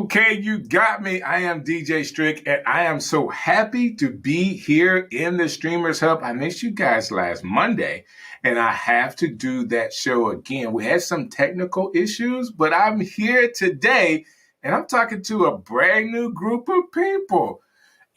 Okay, you got me. I am DJ Strick, and I am so happy to be here in the Streamers Hub. I missed you guys last Monday, and I have to do that show again. We had some technical issues, but I'm here today, and I'm talking to a brand new group of people.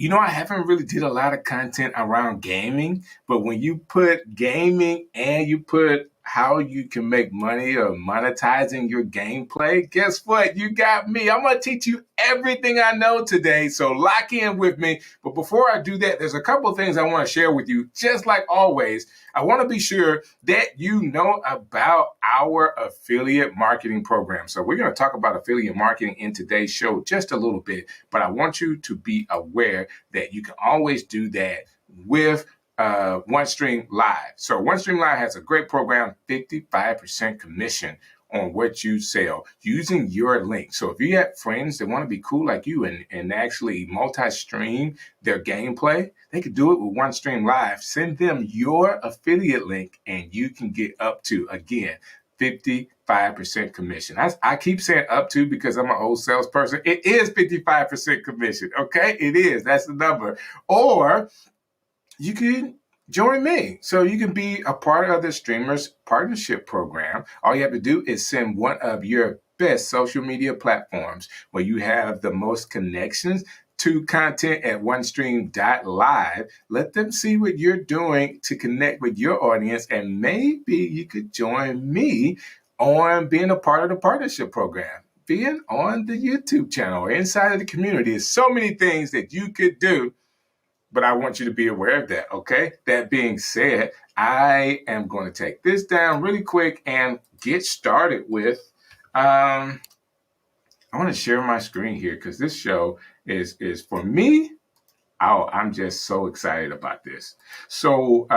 I haven't really did a lot of content around gaming, but when you put gaming and you put how you can make money or monetizing your gameplay, guess what? You got me. I'm going to teach you everything I know today. So lock in with me. But before I do that, there's a couple of things I want to share with you. Just like always, I want to be sure that you know about our affiliate marketing program. So we're going to talk about affiliate marketing in today's show just a little bit, but I want you to be aware that you can always do that with OneStream Live. So OneStream Live has a great program, 55% commission on what you sell using your link. So if you have friends that want to be cool like you and actually multi-stream their gameplay, they could do it with OneStream Live. Send them your affiliate link and you can get up to, again, 55% commission. I keep saying up to because I'm an old salesperson. It is 55% commission, okay? It is. That's the number. Or you can join me. So you can be a part of the Streamers Partnership Program. All you have to do is send one of your best social media platforms where you have the most connections to content at onestream.live. Let them see what you're doing to connect with your audience, and maybe you could join me on being a part of the partnership program, being on the YouTube channel or inside of the community. There's so many things that you could do, but I want you to be aware of that, okay? That being said, I am going to take this down really quick and get started with, I want to share my screen here because this show is for me. Oh, I'm just so excited about this. So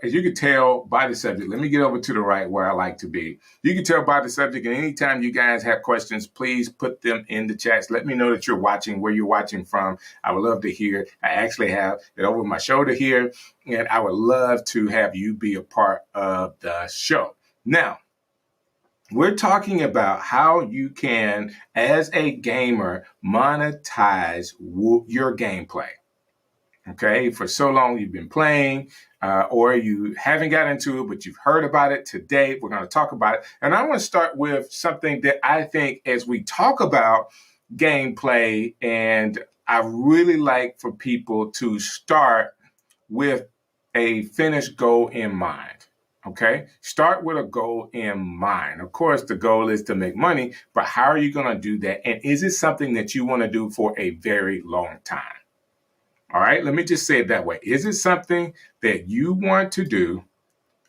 as you can tell by the subject, let me get over to the right where I like to be. You can tell by the subject, and anytime you guys have questions, please put them in the chats. Let me know that you're watching, where you're watching from. I would love to hear. I actually have it over my shoulder here, and I would love to have you be a part of the show. Now, we're talking about how you can, as a gamer, monetize your gameplay. Okay, for so long you've been playing or you haven't got into it, but you've heard about it. Today we're going to talk about it. And I want to start with something that I think as we talk about gameplay, and I really like for people to start with a finished goal in mind. Okay, start with a goal in mind. Of course, the goal is to make money, but how are you going to do that? And is it something that you want to do for a very long time? All right, let me just say it that way. Is it something that you want to do?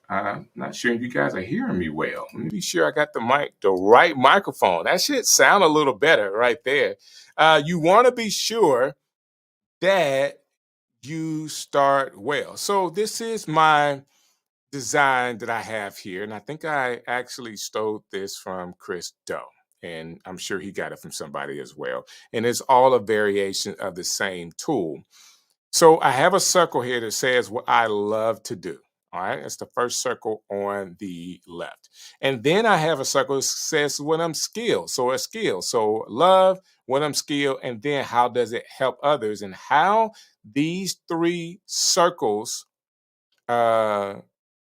I'm not sure if you guys are hearing me well. Let me be sure I got the right microphone. That should sound a little better right there. You want to be sure that you start well. So this is my design that I have here, and I think I actually stole this from Chris Doe, and I'm sure he got it from somebody as well. And it's all a variation of the same tool. So I have a circle here that says what I love to do. All right, that's the first circle on the left. And then I have a circle that says what I'm skilled. So a skill. So love, what I'm skilled, and then how does it help others? And how these three circles, they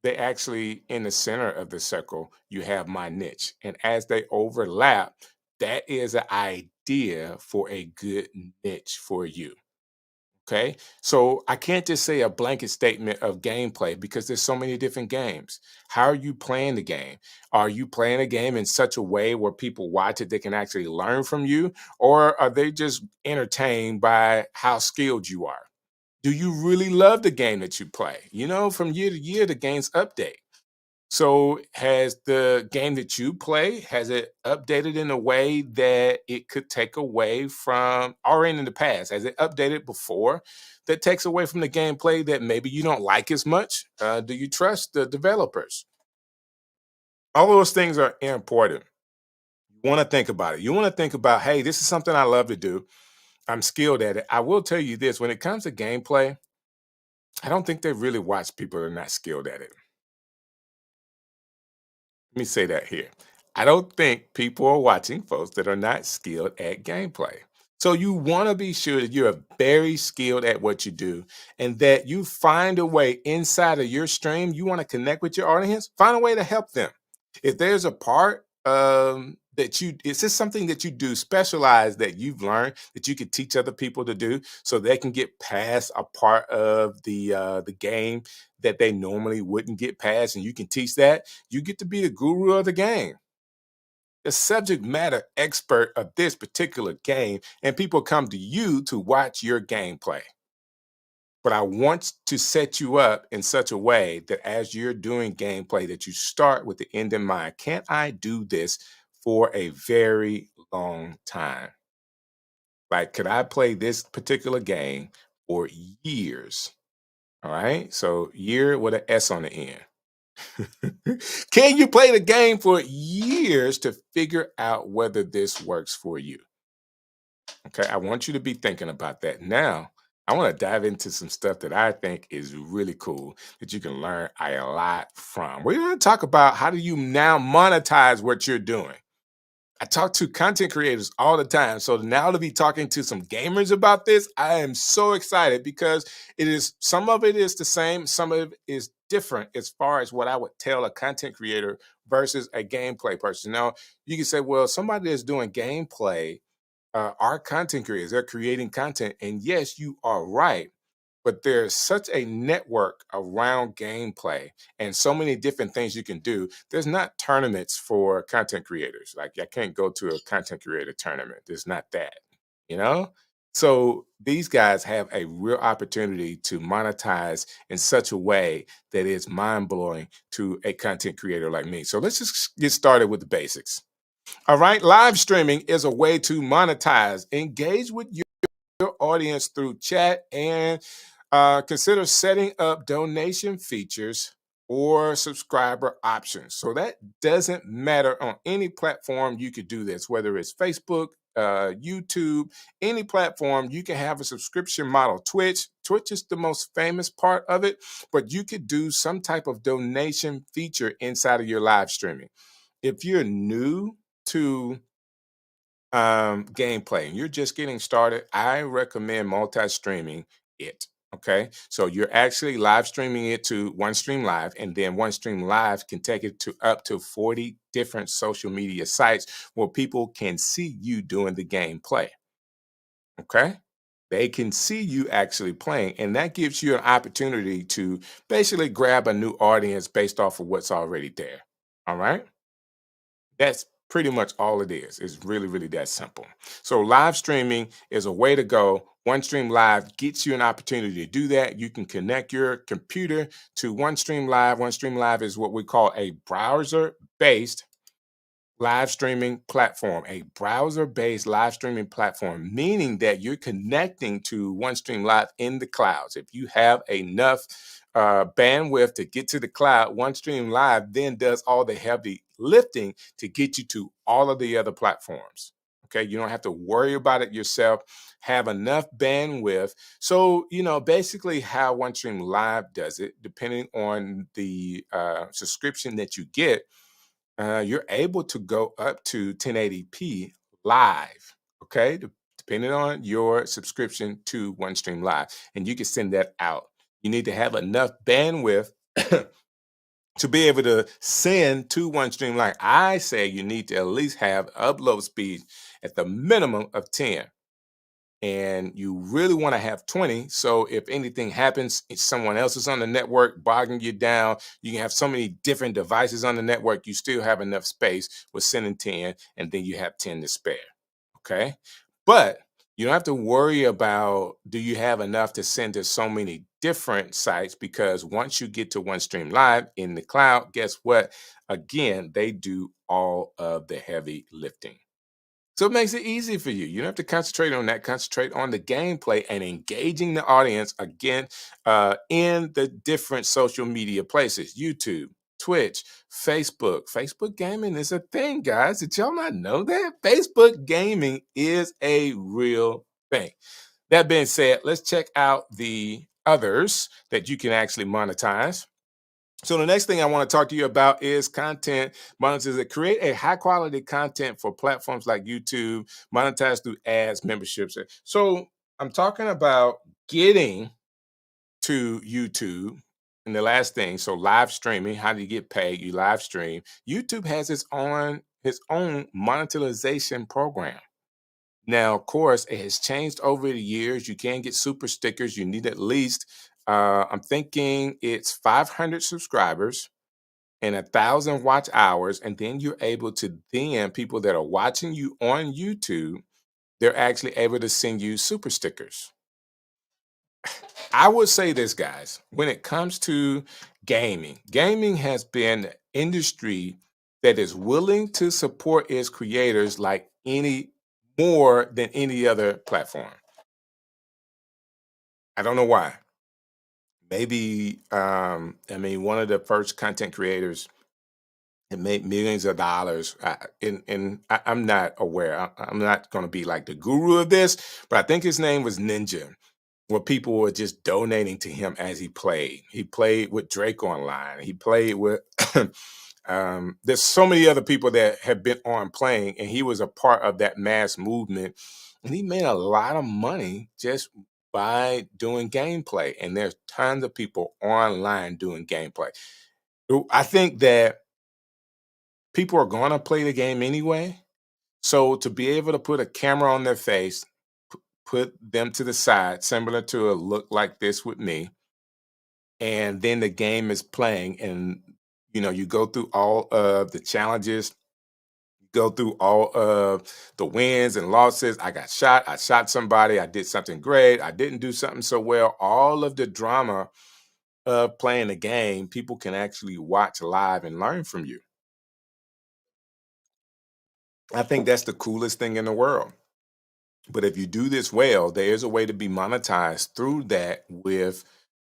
actually, in the center of the circle, you have my niche. And as they overlap, that is an idea for a good niche for you. Okay, so I can't just say a blanket statement of gameplay because there's so many different games. How are you playing the game? Are you playing a game in such a way where people watch it, they can actually learn from you? Or are they just entertained by how skilled you are? Do you really love the game that you play? From year to year, the games update. So has the game that you play, has it updated in a way that it could take away from, or in the past, has it updated before that takes away from the gameplay that maybe you don't like as much? Do you trust the developers? All those things are important. You want to think about it. You want to think about, hey, this is something I love to do. I'm skilled at it. I will tell you this, when it comes to gameplay, I don't think they really watch people that are not skilled at it. Let me say that here. I don't think people are watching folks that are not skilled at gameplay. So you want to be sure that you're very skilled at what you do and that you find a way inside of your stream. You want to connect with your audience, find a way to help them. If there's a part that you, is this something that you do specialized that you've learned that you could teach other people to do so they can get past a part of the game that they normally wouldn't get past, and you can teach that, you get to be the guru of the game, the subject matter expert of this particular game, and people come to you to watch your gameplay. But I want to set you up in such a way that as you're doing gameplay, that you start with the end in mind. Can I do this for a very long time? Like, could I play this particular game for years? All right. So year with an S on the end. Can you play the game for years to figure out whether this works for you? Okay, I want you to be thinking about that. Now, I want to dive into some stuff that I think is really cool that you can learn a lot from. We're going to talk about how do you now monetize what you're doing. I talk to content creators all the time. So now to be talking to some gamers about this, I am so excited because it is, some of it is the same, some of it is different as far as what I would tell a content creator versus a gameplay person. Now, you can say, well, somebody that's doing gameplay are content creators, they're creating content. And yes, you are right. But there's such a network around gameplay and so many different things you can do. There's not tournaments for content creators. Like, I can't go to a content creator tournament. There's not that, you know? So these guys have a real opportunity to monetize in such a way that is mind blowing to a content creator like me. So let's just get started with the basics. All right. Live streaming is a way to monetize, engage with your audience through chat, and consider setting up donation features or subscriber options. So that doesn't matter on any platform. You could do this, whether it's Facebook, YouTube, any platform. You can have a subscription model. Twitch is the most famous part of it, but you could do some type of donation feature inside of your live streaming. If you're new to gameplay and you're just getting started, I recommend multi-streaming it. Okay, so you're actually live streaming it to OneStream Live, and then OneStream Live can take it to up to 40 different social media sites where people can see you doing the gameplay. Okay, they can see you actually playing, and that gives you an opportunity to basically grab a new audience based off of what's already there. All right. That's pretty much all it is. It's really, really that simple. So live streaming is a way to go. OneStream Live gets you an opportunity to do that. You can connect your computer to OneStream Live. OneStream Live is what we call a browser-based live streaming platform, a browser-based live streaming platform, meaning that you're connecting to OneStream Live in the clouds. If you have enough bandwidth to get to the cloud, OneStream Live then does all the heavy lifting to get you to all of the other platforms. Okay, you don't have to worry about it yourself. Have enough bandwidth. So, basically how OneStream Live does it, depending on the subscription that you get, you're able to go up to 1080p live, okay? Depending on your subscription to OneStream Live, and you can send that out. You need to have enough bandwidth to be able to send to OneStream Live. I say you need to at least have upload speed at the minimum of 10, and you really want to have 20. So if anything happens, if someone else is on the network bogging you down, you can have so many different devices on the network, you still have enough space with sending 10, and then you have 10 to spare. Okay. But you don't have to worry about do you have enough to send to so many different sites, because once you get to OneStream Live in the cloud, guess what? Again, they do all of the heavy lifting. So it makes it easy for you. You don't have to concentrate on that. Concentrate on the gameplay and engaging the audience again in the different social media places: YouTube, Twitch, Facebook. Facebook gaming is a thing, guys. Did y'all not know that? Facebook gaming is a real thing. That being said, let's check out the others that you can actually monetize. So the next thing I want to talk to you about is content monetization. Create a high quality content for platforms like YouTube, monetize through ads, memberships. So I'm talking about getting to YouTube. And the last thing, so live streaming, how do you get paid? You live stream. YouTube has its own monetization program. Now, of course, it has changed over the years. You can get super stickers. You need at least, I'm thinking it's 500 subscribers and 1,000 watch hours. And then you're able to, then people that are watching you on YouTube, they're actually able to send you super stickers. I would say this, guys, when it comes to gaming, gaming has been an industry that is willing to support its creators like any more than any other platform. I don't know why. Maybe, I mean, one of the first content creators that made millions of dollars. I'm not aware. I'm not going to be like the guru of this, but I think his name was Ninja, where people were just donating to him as he played. He played with Drake online. He played with there's so many other people that have been on playing, and he was a part of that mass movement. And he made a lot of money just by doing gameplay. And there's tons of people online doing gameplay. I think that people are going to play the game anyway. So to be able to put a camera on their face, put them to the side, similar to a look like this with me, and then the game is playing, and you go through all of the challenges, you go through all of the wins and losses. I shot somebody, I did something great, I didn't do something so well. All of the drama of playing the game, people can actually watch live and learn from you. I think that's the coolest thing in the world. But if you do this well, there is a way to be monetized through that with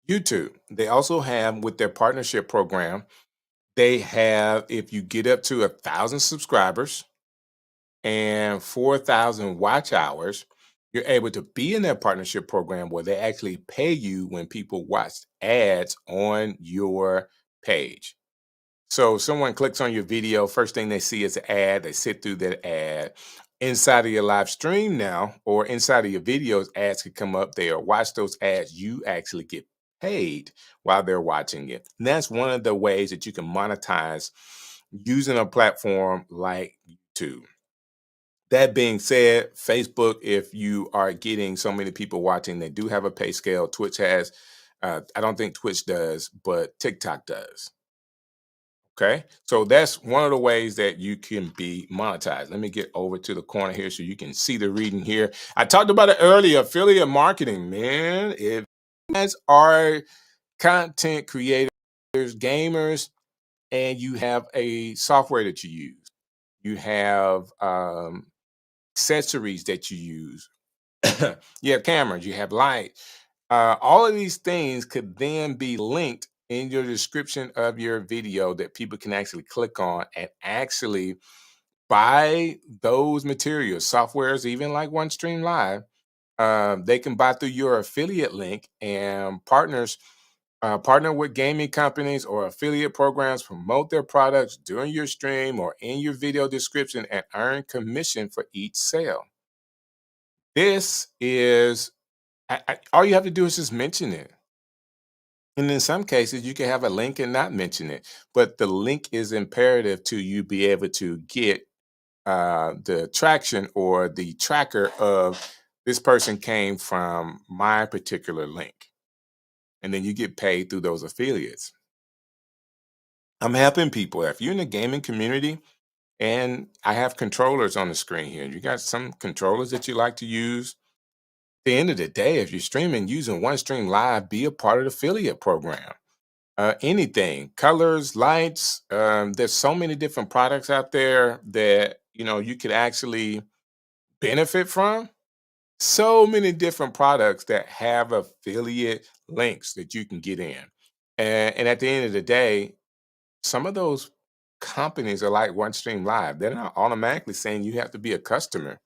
YouTube. They also have with their partnership program, they have, if you get up to 1,000 subscribers and 4,000 watch hours, you're able to be in their partnership program where they actually pay you when people watch ads on your page. So someone clicks on your video, first thing they see is an ad, they sit through that ad. Inside of your live stream now, or inside of your videos, ads could come up there. Watch those ads. You actually get paid while they're watching it. And that's one of the ways that you can monetize using a platform like YouTube. That being said, Facebook, if you are getting so many people watching, they do have a pay scale. Twitch has, I don't think Twitch does, but TikTok does. Okay, so that's one of the ways that you can be monetized. Let me get over to the corner here so you can see the reading here. I talked about it earlier, affiliate marketing, man. If you guys are content creators, gamers, and you have a software that you use, you have accessories that you use, you have cameras, you have light, all of these things could then be linked in your description of your video that people can actually click on and actually buy those materials. Softwares, even like OneStream Live, they can buy through your affiliate link, and partner with gaming companies or affiliate programs, promote their products during your stream or in your video description, and earn commission for each sale. This is all you have to do is just mention it. And in some cases, you can have a link and not mention it, but the link is imperative to you be able to get the traction or the tracker of this person came from my particular link. And then you get paid through those affiliates. I'm helping people. If you're in the gaming community, and I have controllers on the screen here, you got some controllers that you like to use. At the end of the day, if you're streaming using OneStream Live, be a part of the affiliate program. Anything, colors, lights. There's so many different products out there that you could actually benefit from. So many different products that have affiliate links that you can get in. And at the end of the day, some of those companies are like OneStream Live. They're not automatically saying you have to be a customer.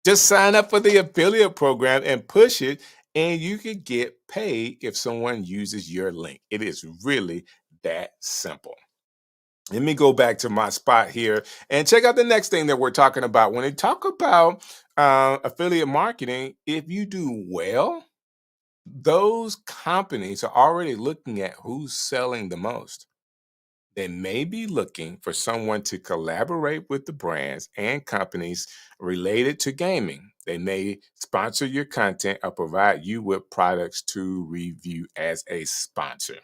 Just sign up for the affiliate program and push it, and you could get paid if someone uses your link. It is really that simple. Let me go back to my spot here and check out the next thing that we're talking about. When they talk about affiliate marketing, if you do well, those companies are already looking at who's selling the most. They may be looking for someone to collaborate with the brands and companies related to gaming. They may sponsor your content or provide you with products to review as a sponsor.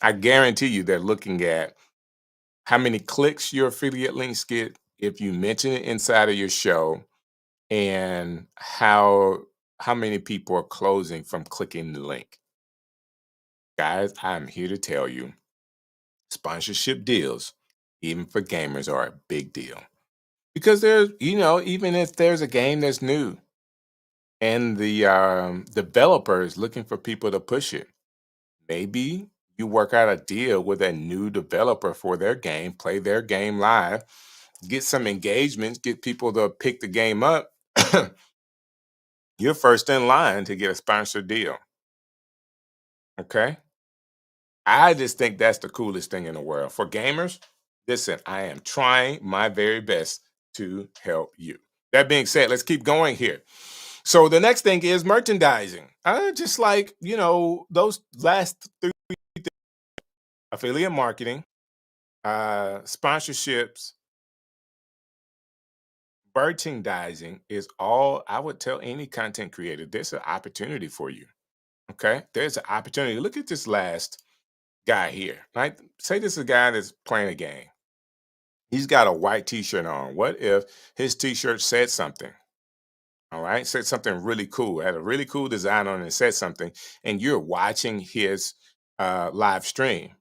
I guarantee you they're looking at how many clicks your affiliate links get if you mention it inside of your show, and how many people are closing from clicking the link. Guys, I'm here to tell you, sponsorship deals, even for gamers, are a big deal. Because there's, even if there's a game that's new and the developer is looking for people to push it, maybe you work out a deal with a new developer for their game, play their game live, get some engagements, get people to pick the game up. You're first in line to get a sponsored deal. Okay. I just think that's the coolest thing in the world. For gamers, listen, I am trying my very best to help you. That being said, let's keep going here. So the next thing is merchandising. Just like, those last three: affiliate marketing, sponsorships, merchandising is all I would tell any content creator. There's an opportunity for you. Okay. There's an opportunity. Look at this last guy here. Right? Say this is a guy that's playing a game. He's got a white t-shirt on. What if his t-shirt said something? All right. Said something really cool. Had a really cool design on it and said something. And you're watching his live stream.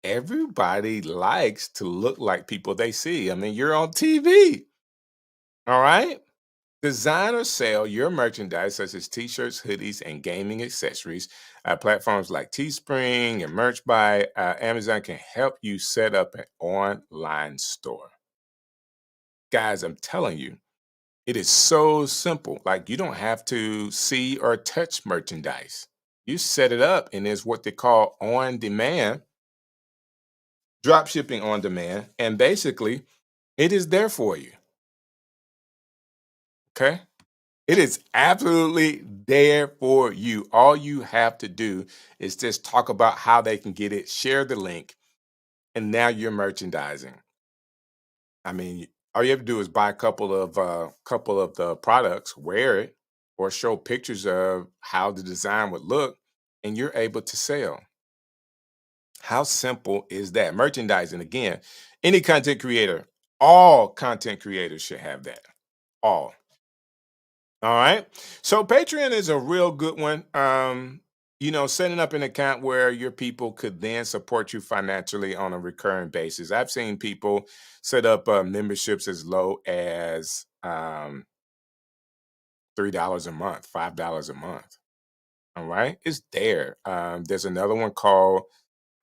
Everybody likes to look like people they see. I mean, you're on TV. All right. Design or sell your merchandise, such as t-shirts, hoodies, and gaming accessories. Platforms like Teespring and Merch by Amazon can help you set up an online store. Guys, I'm telling you, it is so simple. Like, you don't have to see or touch merchandise. You set it up, and it's what they call on demand, drop shipping on demand. And basically, it is there for you. Okay. It is absolutely there for you. All you have to do is just talk about how they can get it, share the link, and now you're merchandising. I mean, all you have to do is buy a couple of the products, wear it, or show pictures of how the design would look, and you're able to sell. How simple is that? Merchandising, again, any content creator, all content creators should have that. All. All right. So Patreon is a real good one. Setting up an account where your people could then support you financially on a recurring basis. I've seen people set up memberships as low as $3 a month, $5 a month. All right. It's there. There's another one called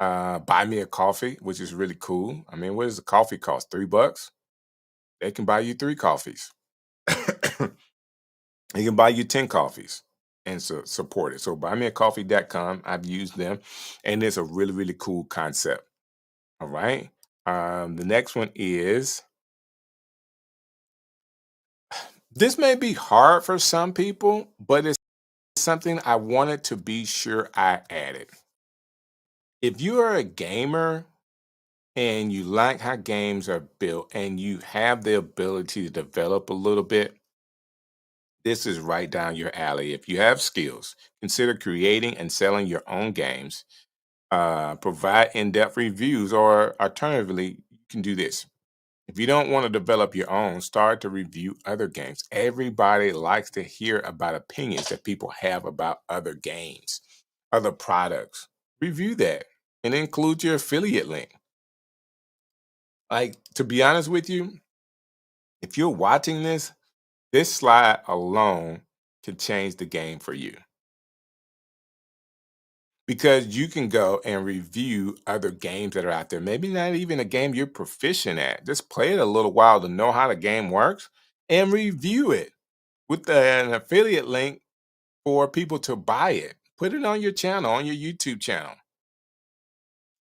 Buy Me a Coffee, which is really cool. I mean, what does a coffee cost? $3? They can buy you 3 coffees. He can buy you 10 coffees and support it. So buymeacoffee.com. I've used them, and it's a really, really cool concept. All right. The next one is, this may be hard for some people, but it's something I wanted to be sure I added. If you are a gamer and you like how games are built and you have the ability to develop a little bit, this is right down your alley. If you have skills, consider creating and selling your own games. Provide in-depth reviews, or alternatively, you can do this. If you don't want to develop your own, start to review other games. Everybody likes to hear about opinions that people have about other games, other products. Review that and include your affiliate link. Like, to be honest with you, if you're watching this slide alone can change the game for you, because you can go and review other games that are out there. Maybe not even a game you're proficient at. Just play it a little while to know how the game works and review it with an affiliate link for people to buy it. Put it on your channel, on your YouTube channel.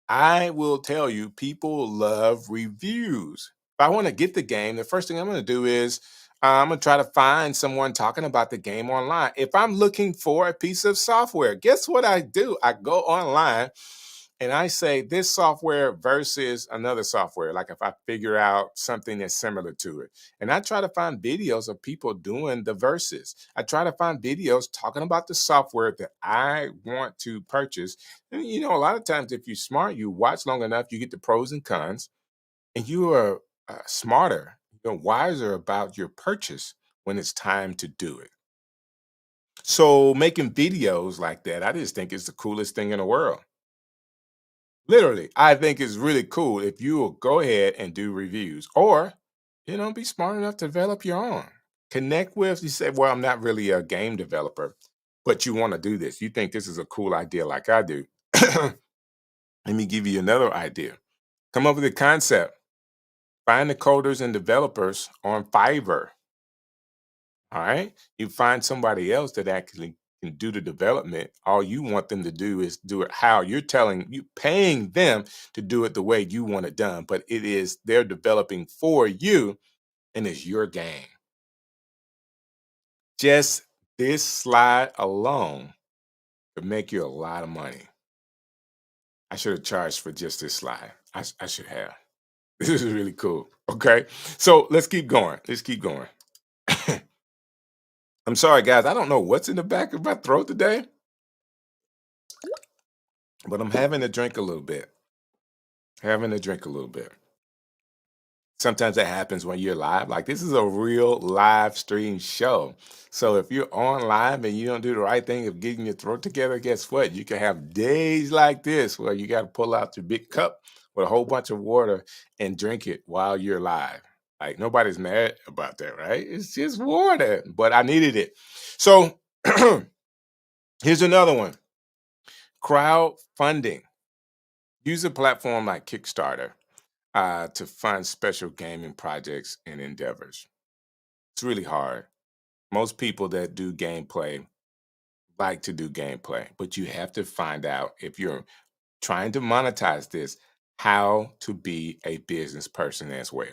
I will tell you, people love reviews. If I want to get the game, the first thing I'm going to do is I'm going to try to find someone talking about the game online. If I'm looking for a piece of software, guess what I do? I go online and I say this software versus another software. Like if I figure out something that's similar to it, and I try to find videos of people doing the verses. I try to find videos talking about the software that I want to purchase. And, a lot of times, if you're smart, you watch long enough, you get the pros and cons, and you are smarter, wiser about your purchase when it's time to do it. So, making videos like that, I just think it's the coolest thing in the world. Literally, I think it's really cool if you will go ahead and do reviews or, be smart enough to develop your own. Connect with, you say, well, I'm not really a game developer, but you want to do this. You think this is a cool idea like I do. Let me give you another idea. Come up with a concept. Find the coders and developers on Fiverr. All right. You find somebody else that actually can do the development. All you want them to do is do it how you paying them to do it the way you want it done. But it is they're developing for you and it's your game. Just this slide alone could make you a lot of money. I should have charged for just this slide. I should have. This is really cool. Okay. So let's keep going. Let's keep going. I'm sorry, guys. I don't know what's in the back of my throat today, but I'm having to drink a little bit. Having to drink a little bit. Sometimes that happens when you're live. Like this is a real live stream show. So if you're on live and you don't do the right thing of getting your throat together, guess what? You can have days like this where you got to pull out your big cup with a whole bunch of water and drink it while you're live. Like nobody's mad about that, right? It's just water, but I needed it. So here's another one. Crowdfunding. Use a platform like Kickstarter to fund special gaming projects and endeavors. It's really hard. Most people that do gameplay like to do gameplay, but you have to find out if you're trying to monetize this, how to be a business person as well.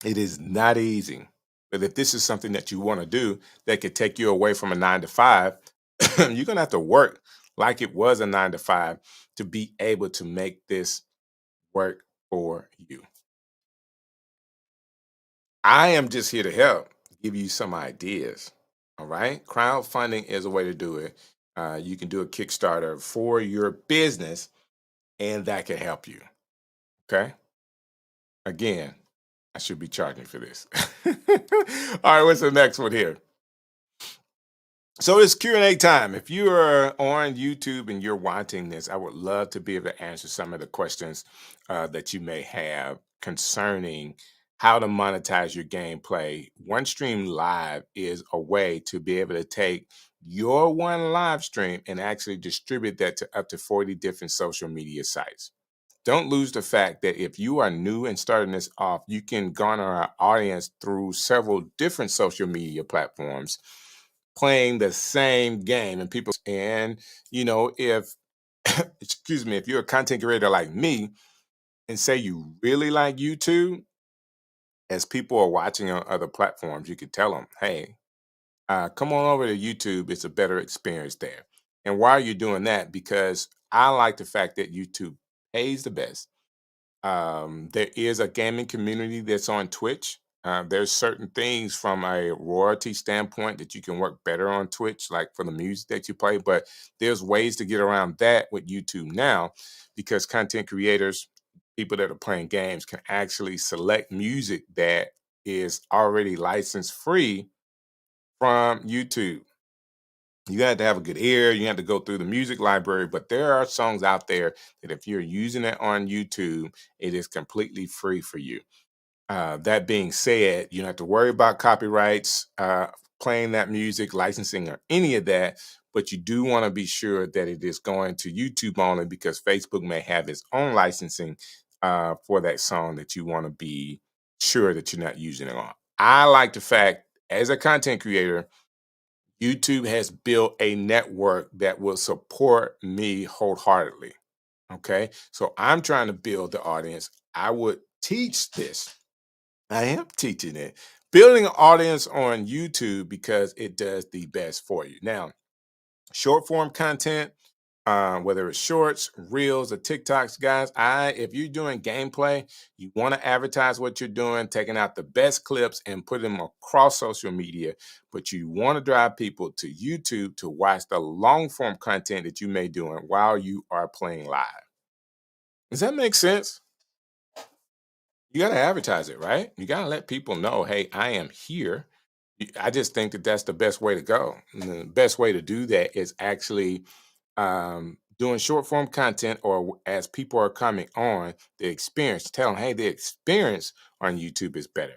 It is not easy, but if this is something that you want to do that could take you away from a 9 to 5, you're going to have to work like it was a 9 to 5 to be able to make this work for you. I am just here to help, give you some ideas. All right. Crowdfunding is a way to do it. You can do a Kickstarter for your business, and that can help you. Okay. Again, I should be charging for this. All right. What's the next one here? So it's Q&A time. If you are on YouTube and you're watching this, I would love to be able to answer some of the questions that you may have concerning how to monetize your gameplay. One Stream Live is a way to be able to take your one live stream and actually distribute that to up to 40 different social media sites. Don't lose the fact that if you are new and starting this off, you can garner an audience through several different social media platforms playing the same game and if excuse me, if you're a content creator like me and say you really like YouTube, as people are watching on other platforms, you could tell them, hey, come on over to YouTube. It's a better experience there. And why are you doing that? Because I like the fact that YouTube pays the best. There is a gaming community that's on Twitch. There's certain things from a royalty standpoint that you can work better on Twitch, like for the music that you play. But there's ways to get around that with YouTube now because content creators, people that are playing games, can actually select music that is already license free from YouTube. You have to have a good ear. You have to go through the music library, but there are songs out there that if you're using it on YouTube, it is completely free for you. That being said, you don't have to worry about copyrights, playing that music, licensing, or any of that. But you do want to be sure that it is going to YouTube only because Facebook may have its own licensing for that song that you want to be sure that you're not using it on. I like the fact, as a content creator, YouTube has built a network that will support me wholeheartedly. Okay. So I'm trying to build the audience. I would teach this. I am teaching it. Building an audience on YouTube because it does the best for you. Now, short form content, whether it's shorts, reels, or TikToks, guys. If you're doing gameplay, you want to advertise what you're doing, taking out the best clips and put them across social media. But you want to drive people to YouTube to watch the long form content that you may doing while you are playing live. Does that make sense? You got to advertise it, right? You got to let people know, hey, I am here. I just think that that's the best way to go. And the best way to do that is actually doing short form content, or as people are coming on, the experience, tell them, hey, the experience on YouTube is better.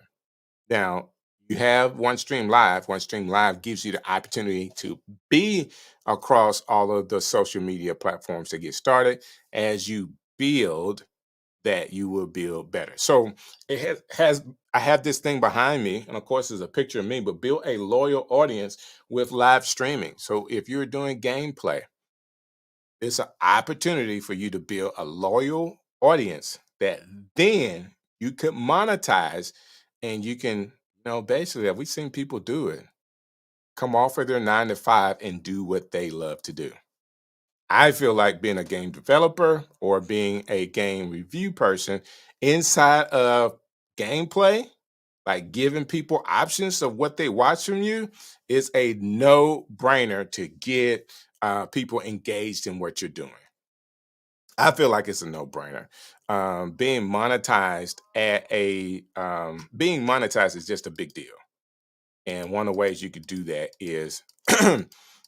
Now, you have One Stream Live. One Stream Live gives you the opportunity to be across all of the social media platforms to get started. As you build that, you will build better. So it has I have this thing behind me, and of course, there's a picture of me, but build a loyal audience with live streaming. So if you're doing gameplay, it's an opportunity for you to build a loyal audience that then you could monetize, and you can, basically, we've seen people do it, come off of their 9 to 5 and do what they love to do. I feel like being a game developer or being a game review person inside of gameplay, like giving people options of what they watch from you, is a no brainer to get people engaged in what you're doing. I feel like it's a no brainer. Being monetized is just a big deal. And one of the ways you could do that is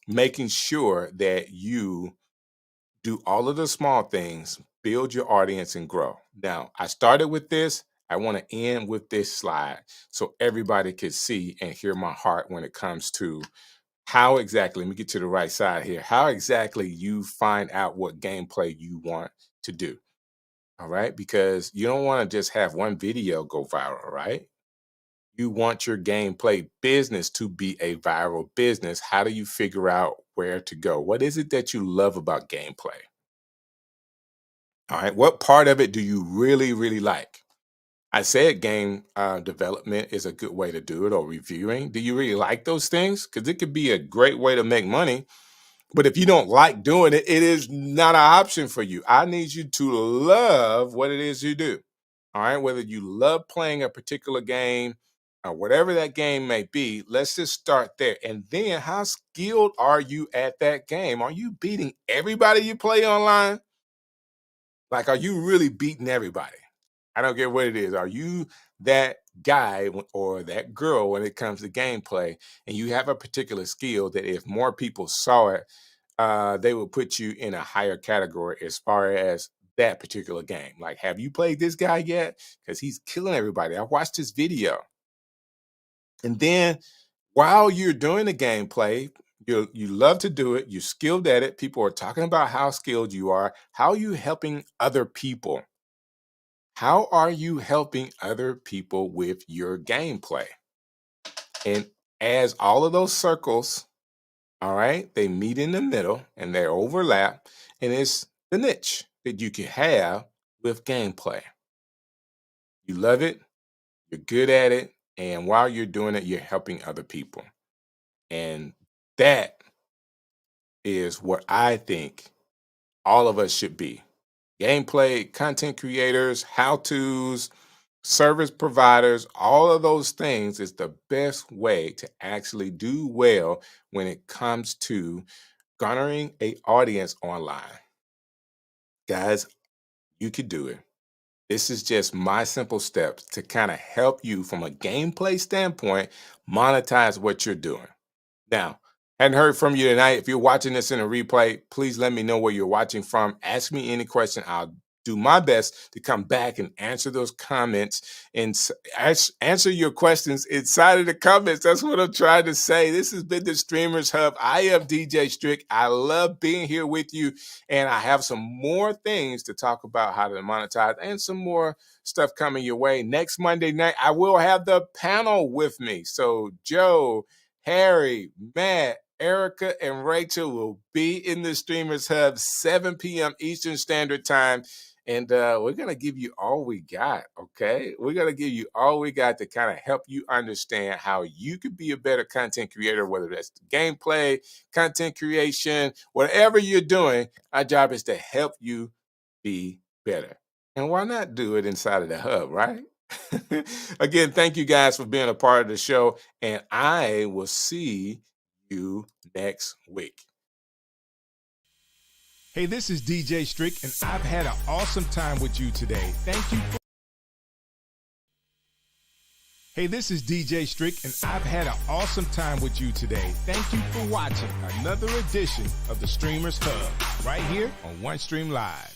making sure that you do all of the small things, build your audience and grow. Now, I started with this. I want to end with this slide so everybody can see and hear my heart when it comes to how exactly, let me get to the right side here, how exactly you find out what gameplay you want to do. All right. Because you don't want to just have one video go viral, right? You want your gameplay business to be a viral business. How do you figure out where to go? What is it that you love about gameplay? All right. What part of it do you really, really like? I said game development is a good way to do it, or reviewing. Do you really like those things? Because it could be a great way to make money. But if you don't like doing it, it is not an option for you. I need you to love what it is you do. All right. Whether you love playing a particular game or whatever that game may be, let's just start there. And then, how skilled are you at that game? Are you beating everybody you play online? Like, are you really beating everybody? I don't care what it is. Are you that guy or that girl when it comes to gameplay, and you have a particular skill that if more people saw it, they will put you in a higher category as far as that particular game? Like, have you played this guy yet? Because he's killing everybody. I watched his video. And then while you're doing the gameplay, you love to do it, you're skilled at it. People are talking about how skilled you are. How are you helping other people? How are you helping other people with your gameplay? And as all of those circles, all right, they meet in the middle and they overlap, and it's the niche that you can have with gameplay. You love it, you're good at it, and while you're doing it, you're helping other people. And that is what I think all of us should be. Gameplay, content creators, how to's, service providers, all of those things is the best way to actually do well when it comes to garnering a audience online. Guys, you could do it. This is just my simple steps to kind of help you from a gameplay standpoint monetize what you're doing. Now, hadn't heard from you tonight. If you're watching this in a replay, please let me know where you're watching from. Ask me any question. I'll do my best to come back and answer those comments and answer your questions inside of the comments. That's what I'm trying to say. This has been the Streamers Hub. I am DJ Strick. I love being here with you, and I have some more things to talk about how to monetize and some more stuff coming your way. Next Monday night, I will have the panel with me. So, Joe, Harry, Matt, Erica, and Rachel will be in the Streamers Hub 7 p.m. Eastern Standard Time. And we're going to give you all we got, okay? We're going to give you all we got to kind of help you understand how you could be a better content creator, whether that's gameplay, content creation, whatever you're doing. Our job is to help you be better. And why not do it inside of the hub, right? Again, thank you guys for being a part of the show, and I will see you next week. Hey, this is DJ Strick, and I've had an awesome time with you today. Thank you. Hey, this is DJ Strick, and I've had an awesome time with you today. Thank you for watching another edition of the Streamers Hub, right here on OneStream Live.